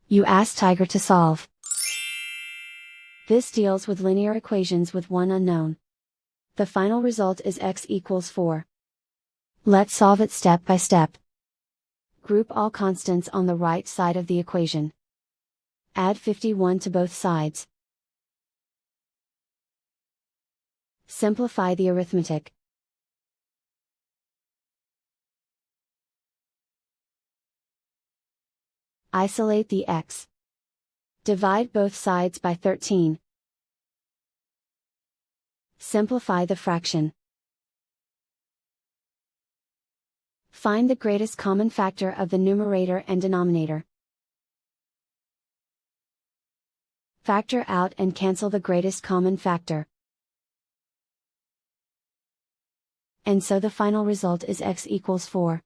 You ask Tiger to solve. This deals with linear equations with one unknown. The final result is x equals 4. Let's solve it step by step. Group all constants on the right side of the equation. Add 51 to both sides. Simplify the arithmetic. Isolate the x. Divide both sides by 13. Simplify the fraction. Find the greatest common factor of the numerator and denominator. Factor out and cancel the greatest common factor. And so the final result is x equals 4.